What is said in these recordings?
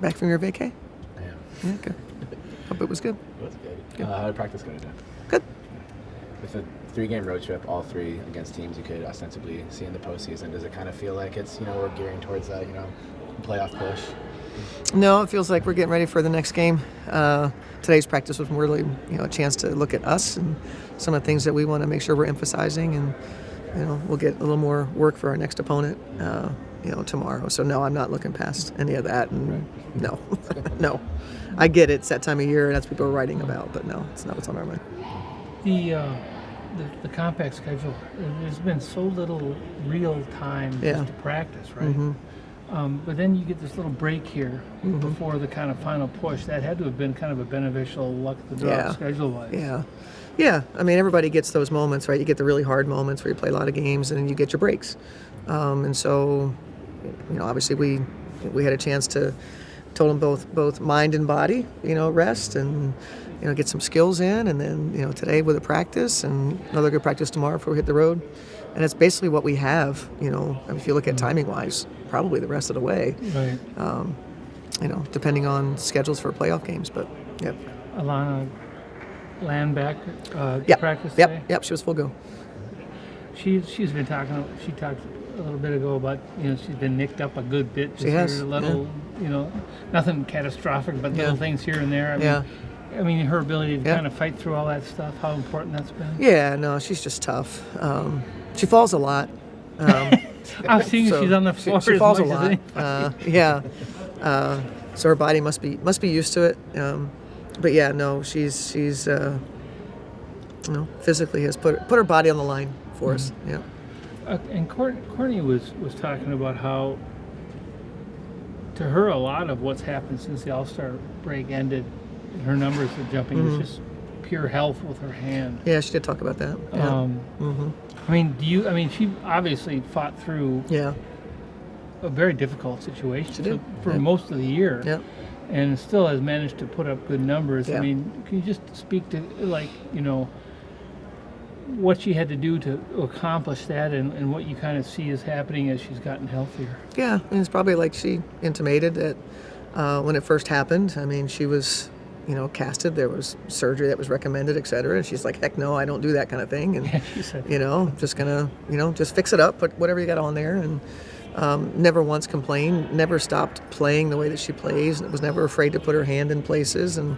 Back from your vacay? Yeah. Yeah, good. Hope it was good. It was good. Good. How did practice go today? Good. With a 3-game road trip, all 3 against teams you could ostensibly see in the postseason, does it kind of feel like it's, we're gearing towards that, playoff push? No, it feels like we're getting ready for the next game. Today's practice was really, a chance to look at us and some of the things that we want to make sure we're emphasizing, and we'll get a little more work for our next opponent, tomorrow. So no, I'm not looking past any of that, and no, no. I get it. It's that time of year, and that's what people are writing about, but no, it's not what's on our mind. The compact schedule, there's been so little real time just to practice, right? Mm-hmm. But then you get this little break here before the kind of final push. That had to have been kind of a beneficial luck of the draw schedule-wise. Yeah. I mean, everybody gets those moments, right? You get the really hard moments where you play a lot of games, and then you get your breaks. And so, obviously we had a chance to told them both mind and body, rest and get some skills in, and then today with a practice and another good practice tomorrow before we hit the road. And it's basically what we have, if you look at timing-wise, probably the rest of the way. Right. Depending on schedules for playoff games, but yep. Alana land back to practice today? Yep, she was full go. She's been talking. She talked a little bit ago about she's been nicked up a good bit. She has. Nothing catastrophic, but little things here and there. I mean, her ability to kind of fight through all that stuff. How important that's been. Yeah, no, she's just tough. She falls a lot. I've seen she's on the floor. She falls a lot. So her body must be used to it. But yeah, no, she's physically has put her body on the line for us. Yeah. And Courtney was talking about how, to her, a lot of what's happened since the All-Star break ended, her numbers are jumping. It was just pure health with her hand. Yeah, she did talk about that. Yeah. She obviously fought through a very difficult situation for most of the year. Yeah. And still has managed to put up good numbers. Yeah. I mean, can you just speak to, what she had to do to accomplish that, and what you kind of see is happening as she's gotten healthier? Yeah, and it's probably like she intimated that when it first happened. I mean, she was, casted. There was surgery that was recommended, et cetera. And she's like, heck no, I don't do that kind of thing. And, she said, just going to, just fix it up, put whatever you got on there. And never once complained, never stopped playing the way that she plays, and was never afraid to put her hand in places. And,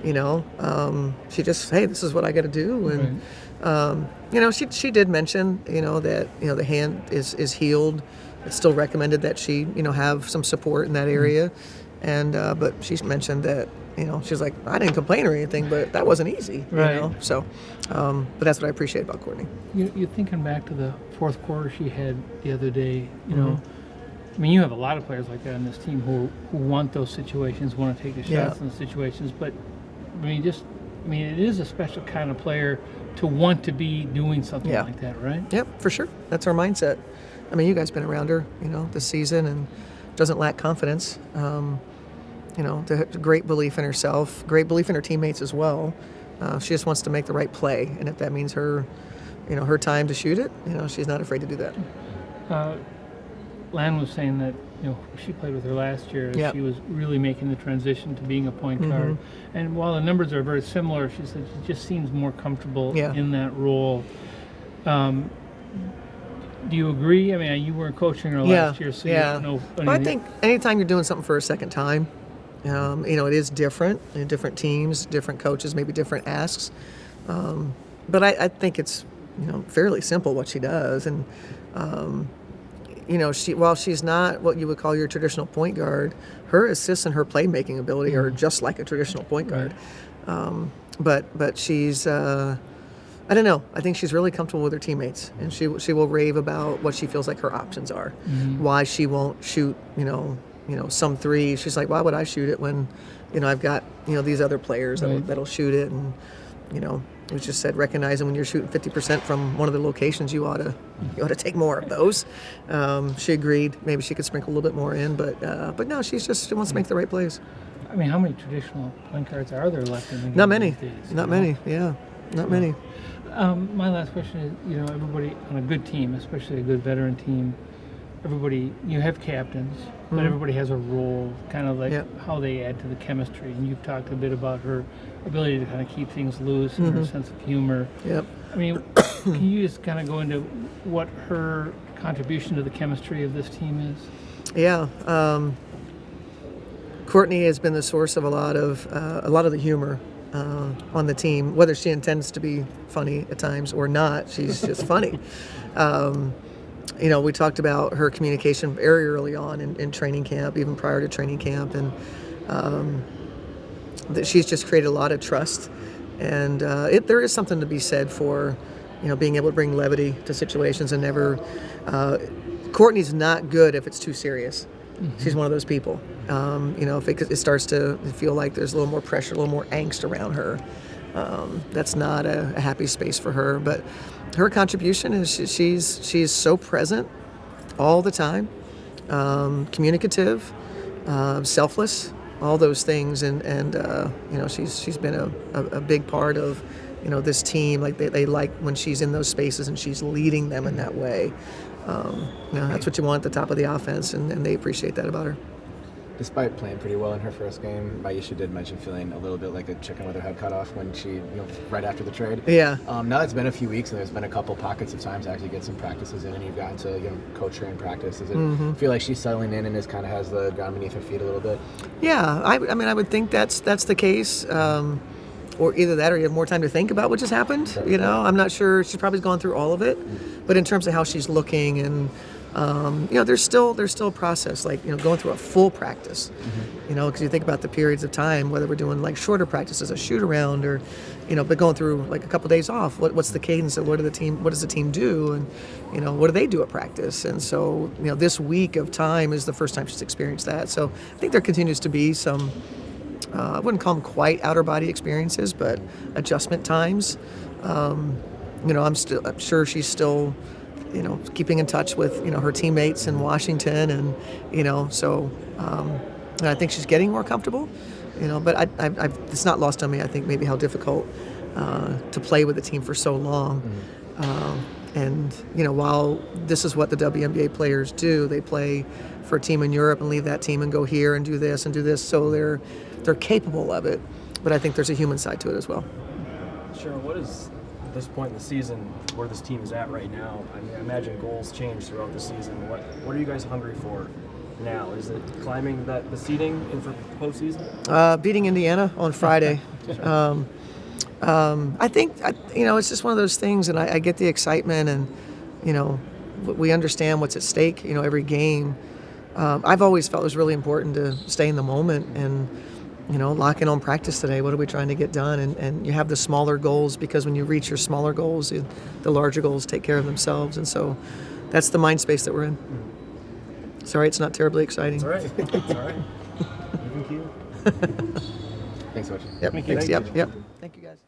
she just, hey, this is what I got to do. And, she did mention, that, the hand is healed. It's still recommended that she, have some support in that area. And, but she mentioned that, she's like, I didn't complain or anything, but that wasn't easy, So, but that's what I appreciate about Courtney. You're thinking back to the fourth quarter she had the other day, I mean, you have a lot of players like that on this team who want those situations, want to take the shots in those situations, but it is a special kind of player to want to be doing something like that, right? Yep, for sure. That's our mindset. I mean, you guys been around her, this season, and doesn't lack confidence. The great belief in herself, great belief in her teammates as well. She just wants to make the right play, and if that means her time to shoot it, she's not afraid to do that. Lan was saying that she played with her last year. She was really making the transition to being a point guard, and while the numbers are very similar, she said she just seems more comfortable in that role. Do you agree? I mean, you weren't coaching her last year, so you don't know anything. Well, I think anytime you're doing something for a second time, it is different. Different teams, different coaches, maybe different asks. But I think it's fairly simple what she does, and while she's not what you would call your traditional point guard, her assists and her playmaking ability are just like a traditional point guard. But she's I don't know. I think she's really comfortable with her teammates, and she will rave about what she feels like her options are, why she won't shoot some threes. She's like, why would I shoot it when I've got these other players that'll shoot it, and it was just said, recognizing when you're shooting 50% from one of the locations, you ought to take more of those. She agreed. Maybe she could sprinkle a little bit more in, but no, she wants to make the right plays. I mean, how many traditional point guards are there left in the game? Not many. These days, Not many. Yeah, not many. My last question is, everybody on a good team, especially a good veteran team, everybody, you have captains, but everybody has a role, kind of like how they add to the chemistry. And you've talked a bit about her ability to kind of keep things loose and her sense of humor. Yep. I mean, can you just kind of go into what her contribution to the chemistry of this team is? Yeah. Courtney has been the source of a lot of the humor on the team, whether she intends to be funny at times or not. She's just funny. We talked about her communication very early on in training camp, even prior to training camp, and that she's just created a lot of trust. And there is something to be said for, being able to bring levity to situations and never. Courtney's not good if it's too serious. She's one of those people. If it starts to feel like there's a little more pressure, a little more angst around her, that's not a happy space for her. But her contribution is she's so present all the time, communicative, selfless, all those things, and she's been a big part of this team. Like they like when she's in those spaces and she's leading them in that way. That's what you want at the top of the offense, and they appreciate that about her. Despite playing pretty well in her first game, Maisha did mention feeling a little bit like a chicken with her head cut off when she, right after the trade. Yeah. Now it's been a few weeks, and there's been a couple pockets of time to actually get some practices in, and you've gotten to, coach her in practice. Does it feel like she's settling in and kind of has the ground beneath her feet a little bit? Yeah, I would think that's the case. Or either that or you have more time to think about what just happened. I'm not sure. She's probably gone through all of it. But in terms of how she's looking and, there's still a process, like, going through a full practice, because you think about the periods of time, whether we're doing like shorter practices, a shoot around or, but going through like a couple days off, what's the cadence of what does the team do? And, what do they do at practice? And so, this week of time is the first time she's experienced that. So I think there continues to be some, I wouldn't call them quite outer body experiences, but adjustment times. I'm sure she's still, keeping in touch with, her teammates in Washington, and, and I think she's getting more comfortable, but it's not lost on me, I think, maybe how difficult to play with the team for so long. And, while this is what the WNBA players do, they play for a team in Europe and leave that team and go here and do this, so they're capable of it, but I think there's a human side to it as well. Cheryl, what is, at this point in the season, where this team is at right now? I mean, I imagine goals change throughout the season. What are you guys hungry for now? Is it climbing the seeding in for postseason? Beating Indiana on Friday. I think, it's just one of those things, and I get the excitement, and, we understand what's at stake, every game. I've always felt it was really important to stay in the moment and, lock in on practice today. What are we trying to get done? And you have the smaller goals, because when you reach your smaller goals, the larger goals take care of themselves. And so that's the mind space that we're in. Sorry, it's not terribly exciting. It's all right. It's all right. Even keel. Thanks so much. Yep. Thank you. Thanks. Yep. Thank you, guys.